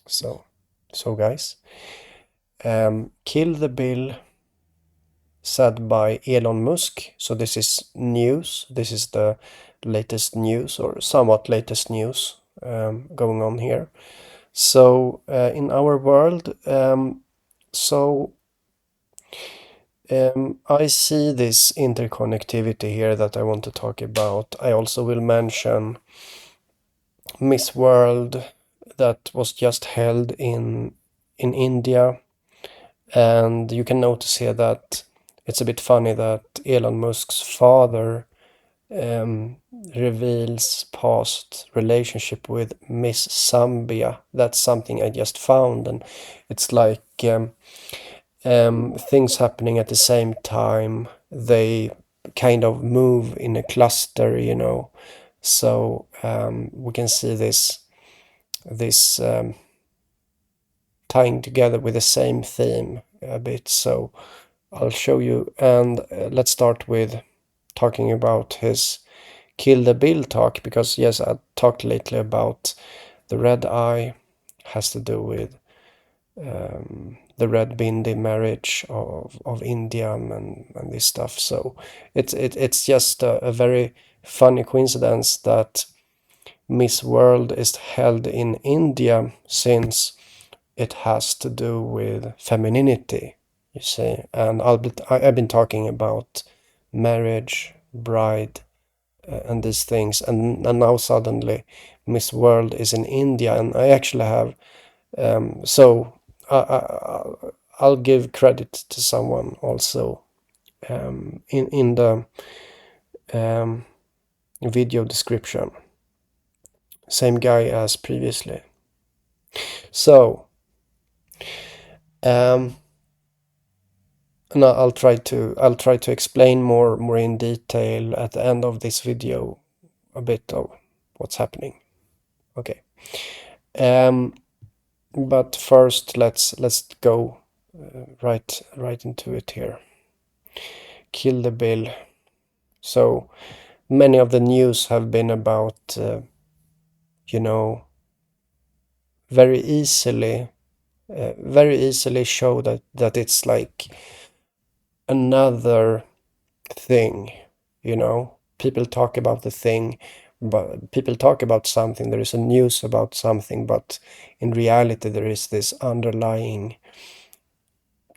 So guys, Kill the Bill said by Elon Musk. So this is news. This is the latest news, or somewhat latest news, going on here. So in our world, I see this interconnectivity here that I want to talk about. I also will mention Miss World that was just held in India. And you can notice here that it's a bit funny that Elon Musk's father reveals past relationship with Miss Zambia. That's something I just found, and it's like things happening at the same time. They kind of move in a cluster, you know. So we can see this tying together with the same theme a bit. So I'll show you, and let's start with talking about his Kill the Bill talk, because yes, I talked lately about the red eye, has to do with the red bindi marriage of India and this stuff. So it's just a very funny coincidence that Miss World is held in India, since it has to do with femininity, you see. And I've been talking about marriage, bride, and these things, and now suddenly Miss World is in India, and I actually have so I'll give credit to someone also in the video description. Same guy as previously. So and I'll try to explain more in detail at the end of this video a bit of what's happening. Okay. But first let's go right into it here. Kill the Bill. So many of the news have been about you know, very easily show that it's like another thing, you know. People talk about the thing, but people talk about something, there is a news about something, but in reality there is this underlying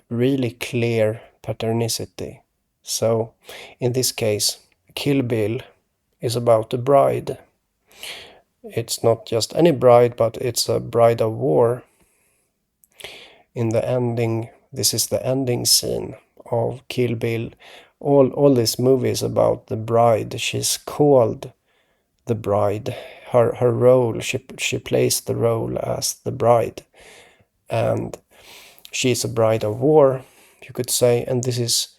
really clear patternicity. So in this case, Kill Bill is about a bride. It's not just any bride, but it's a bride of war. In the ending, this is the ending scene of Kill Bill. All this movie is about the bride. She's called the bride. Her role, she plays the role as the bride, and she's a bride of war, you could say. And this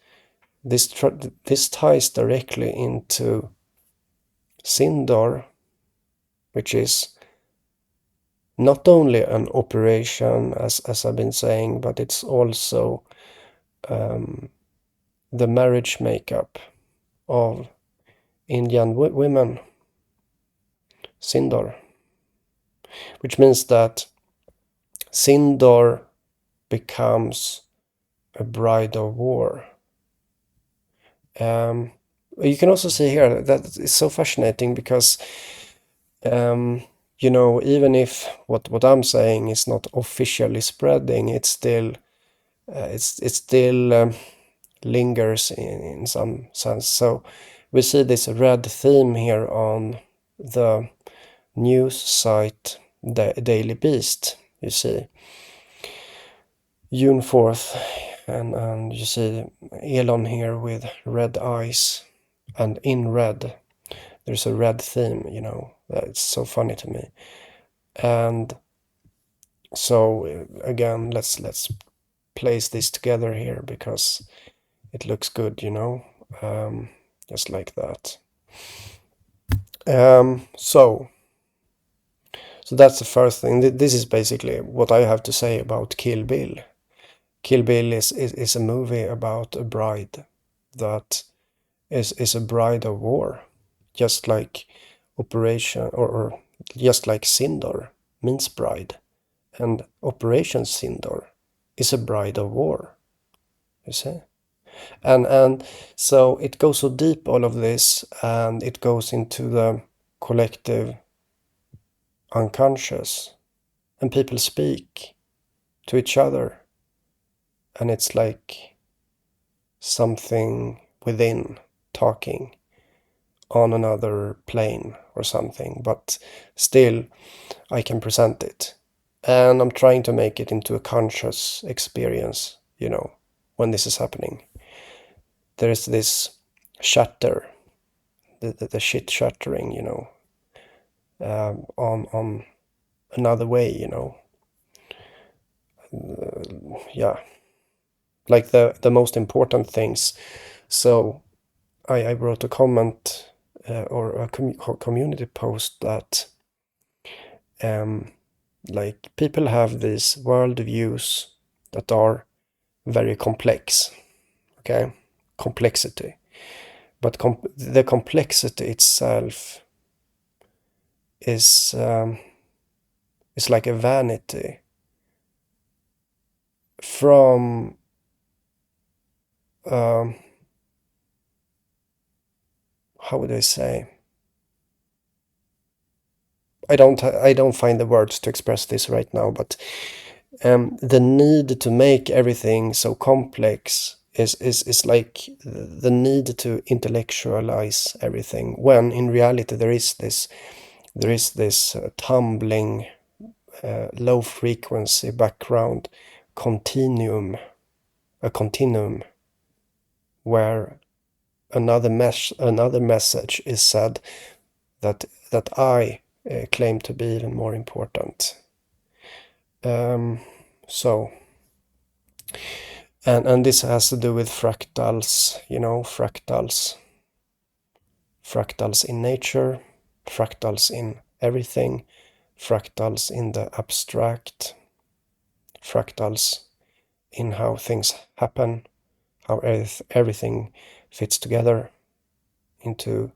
ties directly into Sindor, which is not only an operation, as I've been saying, but it's also the marriage makeup of Indian women, Sindor, which means that Sindor becomes a bride of war. You can also see here that it's so fascinating because, you know, even if what I'm saying is not officially spreading, it's still it still lingers in some sense. So we see this red theme here on the news site, the Daily Beast. You see June 4th, and you see Elon here with red eyes, and in red there's a red theme, you know. It's so funny to me. And so again, let's place this together here because it looks good, you know, just like that. So that's the first thing. This is basically what I have to say about Kill Bill. Kill Bill is a movie about a bride that is a bride of war, just like Operation, or just like Sindor means bride, And Operation Sindor is a bride of war, you see? And so it goes so deep, all of this, and it goes into the collective unconscious, and people speak to each other, and it's like something within talking on another plane or something, but still I can present it. And I'm trying to make it into a conscious experience, when this is happening. There is this shatter, the shit shattering, on another way, yeah, like the most important things. So I wrote a comment or a community post that like people have these world views that are very complex, okay, complexity, but the complexity itself is like a vanity from um, how would I say? I don't find the words to express this right now, but the need to make everything so complex is like the need to intellectualize everything, when in reality there is this tumbling low frequency background continuum, a continuum where another message is said that I claim to be even more important. So, and this has to do with fractals, fractals in nature, fractals in everything, fractals in the abstract, fractals in how things happen, how everything fits together into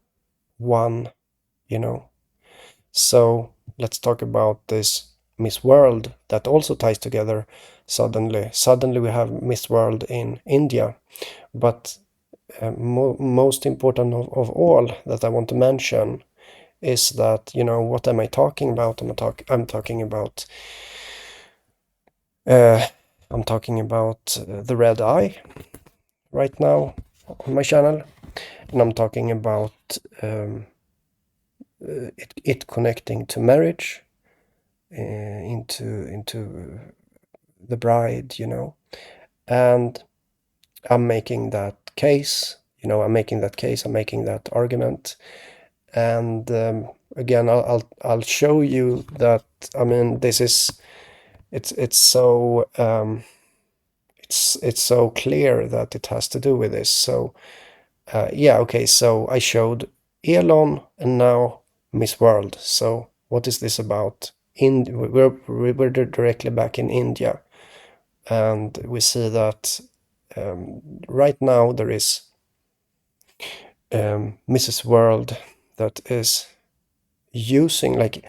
one, you know. So let's talk about this Miss World that also ties together suddenly. Suddenly we have Miss World in India, but most important of all that I want to mention is that, what am I talking about? I'm talking about uh, the red eye right now on my channel, and I'm talking about it connecting to marriage, into the bride, and I'm making that case, I'm making that argument, and again, I'll show you that. I mean, this is it's so it's so clear that it has to do with this. So yeah, okay. So I showed Elon, and now Miss World. So what is this about? We're directly back in India, and we see that right now there is Mrs. World that is using, like,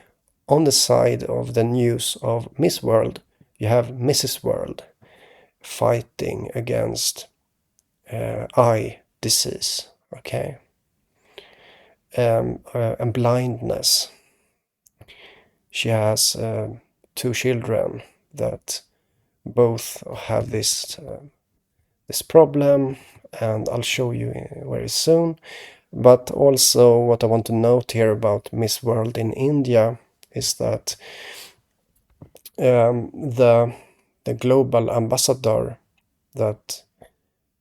on the side of the news of Miss World, you have Mrs. World fighting against eye disease, okay, and blindness. She has two children that both have this problem, and I'll show you very soon. But also, what I want to note here about Miss World in India is that the global ambassador that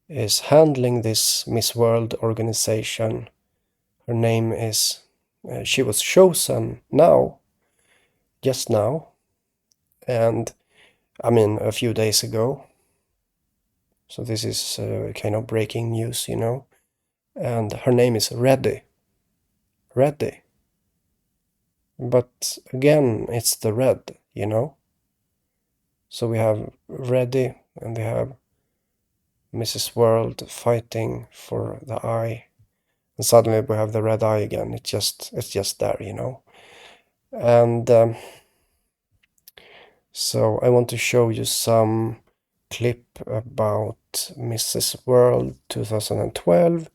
is handling this Miss World organization, her name is, she was chosen just now, and I mean a few days ago. So this is kind of breaking news, and her name is Reddy. But again, it's the red, So we have Reddy, and we have Mrs. World fighting for the eye, and suddenly we have the red eye again. It's just there, And So I want to show you some clip about Mrs. World 2012,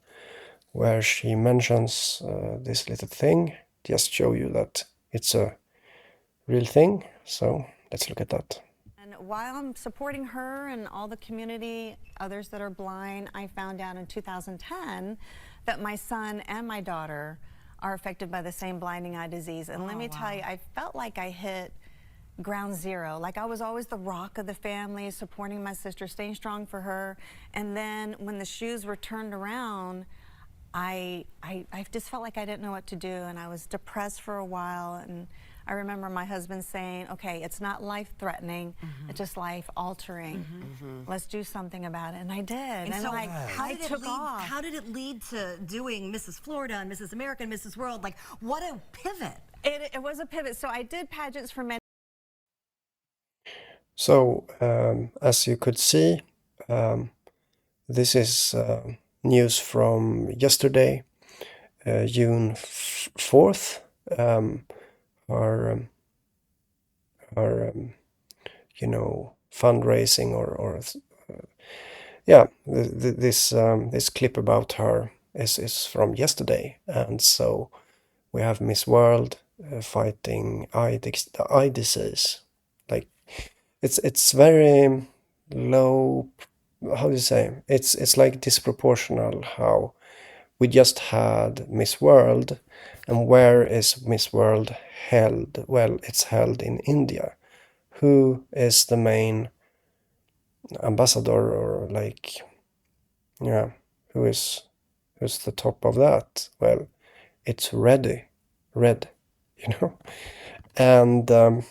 where she mentions this little thing. Just show you that it's a real thing. So let's look at that. And while I'm supporting her and all the community, others that are blind, I found out in 2010 that my son and my daughter are affected by the same blinding eye disease. And let me tell you, I felt like I hit ground zero. Like I was always the rock of the family, supporting my sister, staying strong for her. And then when the shoes were turned around, I just felt like I didn't know what to do, and I was depressed for a while. And I remember my husband saying, okay, it's not life-threatening, it's just life-altering. Let's do something about it, and I did. And so like, how did it lead to doing Mrs. Florida and Mrs. America and Mrs. World? Like, what a pivot. It was a pivot. So I did pageants for many. So as you could see, this is news from yesterday, June 4th. Our you know, fundraising or yeah, this clip about her is from yesterday, and so we have Miss World fighting eye disease. Like it's very low. How do you say? It's like disproportional how we just had Miss World, and where is Miss World held? Well, it's held in India. Who is the main ambassador, or like, yeah, who's the top of that? Well, it's Red, you know. And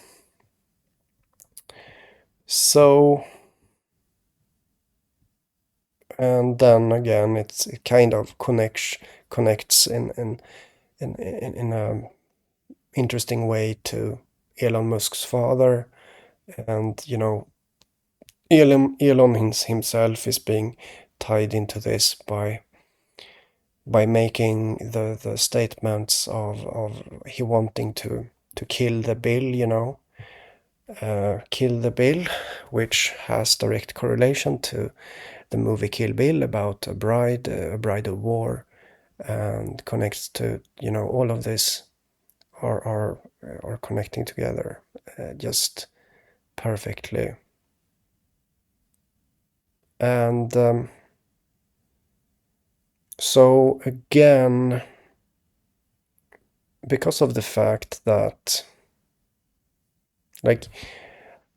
so, and then again, it kind of connects in a interesting way to Elon Musk's father, and you know, Elon himself is being tied into this by making the statements of he wanting to kill the bill, you know, kill the bill, which has direct correlation to the movie Kill Bill about a bride of war, and connects to, you know, all of this are connecting together just perfectly. And so again, because of the fact that, like,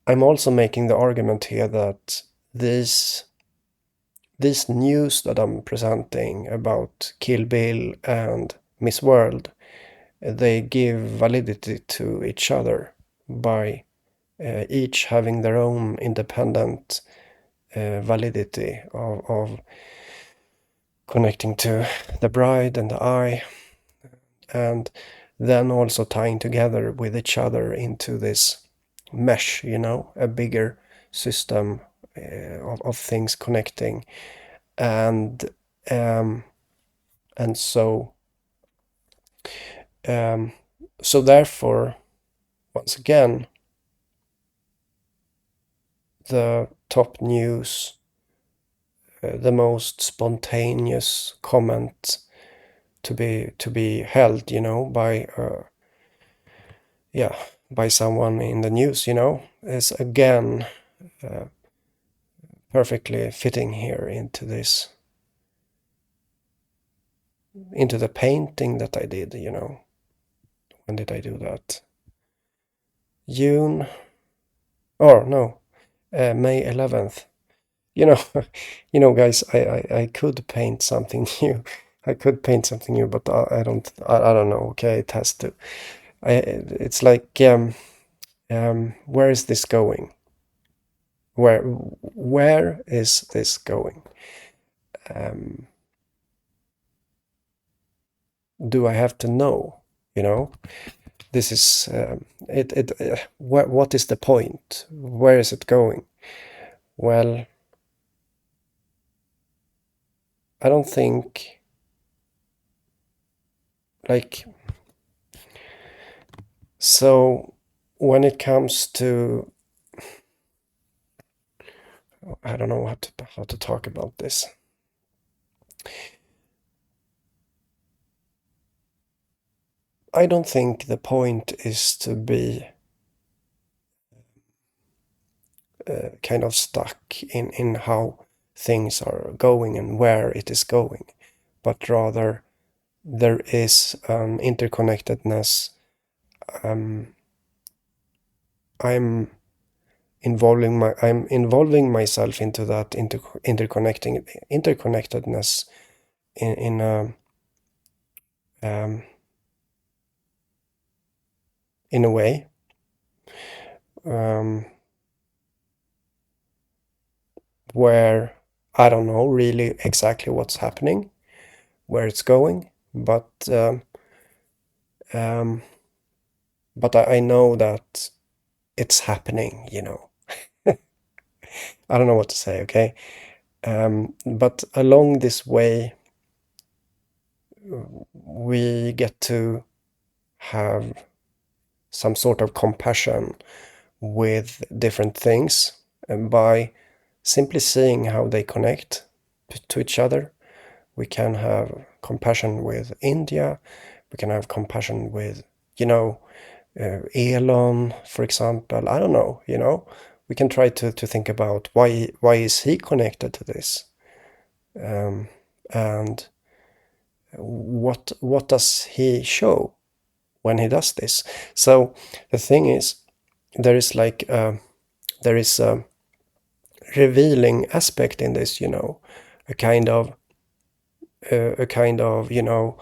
I'm also making the argument here that this news that I'm presenting about Kill Bill and Miss World, they give validity to each other by each having their own independent validity of connecting to the bride and the eye, and then also tying together with each other into this mesh, you know, a bigger system of things connecting. And and so therefore, once again, the top news, the most spontaneous comment to be held, you know, by yeah, by someone in the news, you know, is again perfectly fitting here into this, into the painting that I did, you know. When did I do that? June, or no, May 11th. You know, you know, guys, I could paint something new. I could paint something new, but I don't. I don't know. Okay, it has to. It's like, where is this going? Where is this going? Do I have to know? You know, this is it. What is the point? Where is it going? Well, I don't think, like, so when it comes to I don't know how to talk about this. I don't think the point is to be kind of stuck in how things are going and where it is going, but rather there is an interconnectedness. I'm I'm involving myself into that interconnectedness in um, in a way um, where I don't know really exactly what's happening, where it's going, um, but I know that it's happening, you know. I don't know what to say, okay? But along this way, we get to have some sort of compassion with different things by simply seeing how they connect to each other. We can have compassion with India. We can have compassion with, you know, Elon, for example. I don't know, you know. We can try to think about why is he connected to this, and what does he show when he does this. So the thing is, there is like there is a revealing aspect in this, you know, a kind of you know,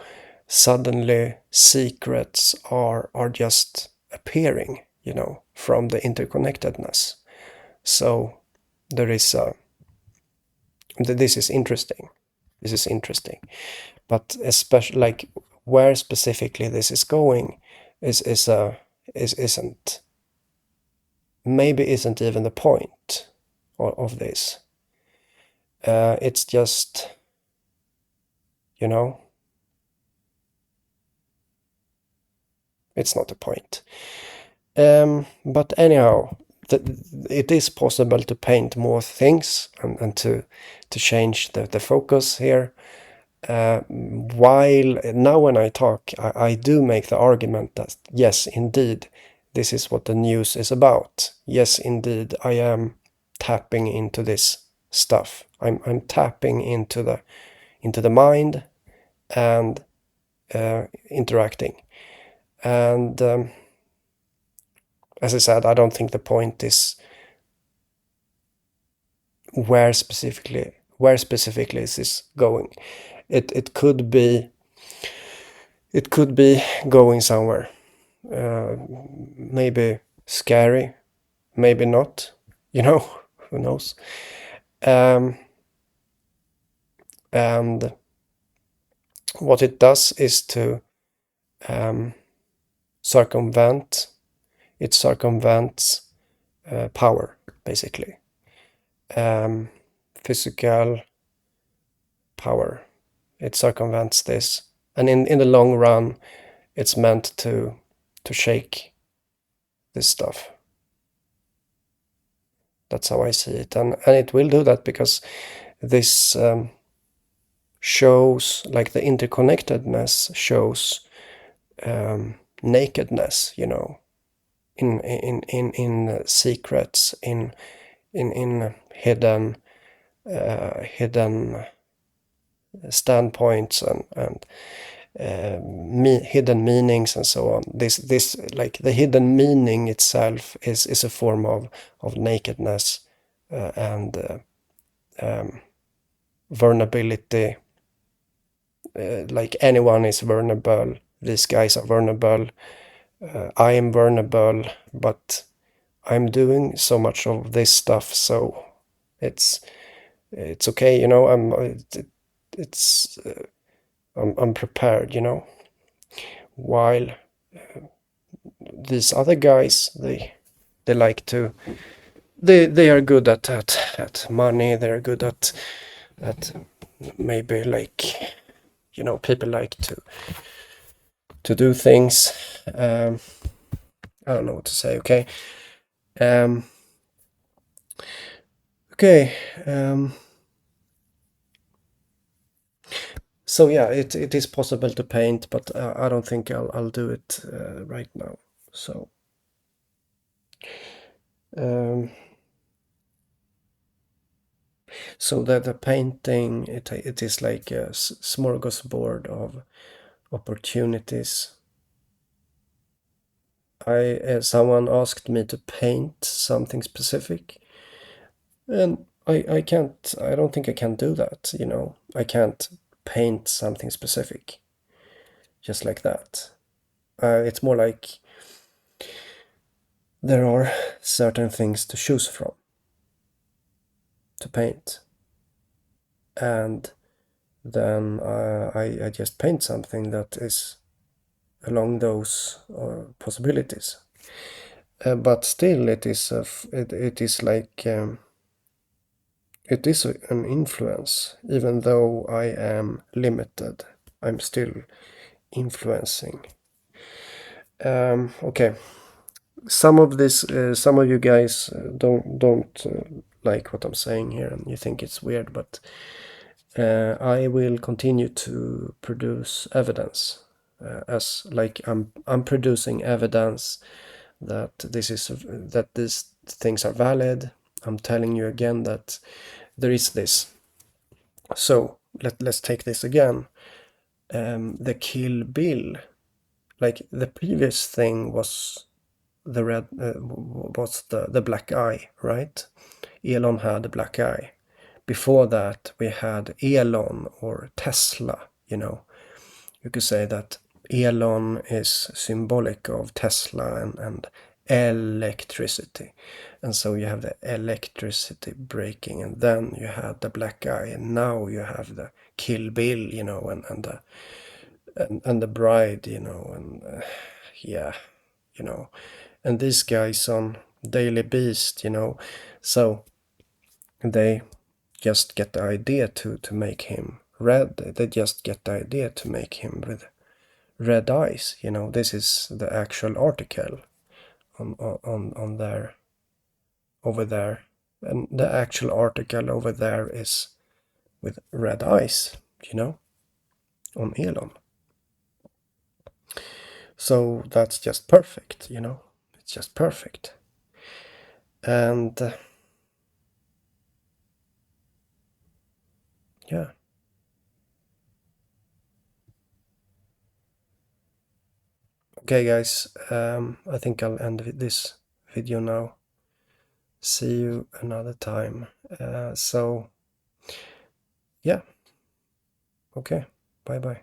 suddenly secrets are just appearing, you know, from the interconnectedness. So there is a this is interesting. This is interesting, but especially like where specifically this is going is isn't maybe isn't even the point of this. It's just, you know, it's not a point. But anyhow, it is possible to paint more things and to change the focus here. While now when I talk, I do make the argument that yes, indeed, this is what the news is about. Yes, indeed, I am tapping into this stuff. I'm tapping into the mind and interacting. And as I said, I don't think the point is where specifically is this going. It could be going somewhere, maybe scary, maybe not. You know, who knows? Um, and what it does is to um, circumvent. It circumvents power, basically. Physical power. It circumvents this, and in the long run, it's meant to shake this stuff. That's how I see it, and it will do that because this shows, like the interconnectedness shows nakedness, you know, in secrets, in hidden standpoints and hidden meanings and so on. This like the hidden meaning itself is a form of nakedness and vulnerability. Like anyone is vulnerable. These guys are vulnerable. I am vulnerable, but I'm doing so much of this stuff, so it's okay, you know. It's I'm prepared, you know. While these other guys, they like to they are good at money. They're good at maybe like, you know, people like to do things. I don't know what to say. Okay. Um, Okay. So yeah, it is possible to paint, but I don't think I'll do it right now. So um, so the painting, it is like a smorgasbord of opportunities. Someone asked me to paint something specific, and I don't think I can do that. I can't paint something specific just like that. It's more like there are certain things to choose from to paint, and then I just paint something that is along those possibilities. But still, it is like it is an influence, even though I am limited. I'm still influencing. Okay, some of you guys don't like what I'm saying here, and you think it's weird, but I will continue to produce evidence, as like I'm producing evidence that these things are valid. I'm telling you again that there is this. So let's take this again. The Kill Bill, like the previous thing was the red was the black eye, right? Elon had a black eye. Before that, we had Elon or Tesla. You could say that Elon is symbolic of Tesla and electricity. And so you have the electricity breaking, and then you had the black eye, and now you have the Kill Bill, and the bride, and yeah, you know, and these guys on Daily Beast, so they just get the idea to make him red. They just get the idea to make him with red eyes. This is the actual article on there over there, and the actual article over there is with red eyes. On Elon. So that's just perfect. It's just perfect. And yeah. Okay, guys. I think I'll end this video now. See you another time. So yeah. Okay. Bye bye.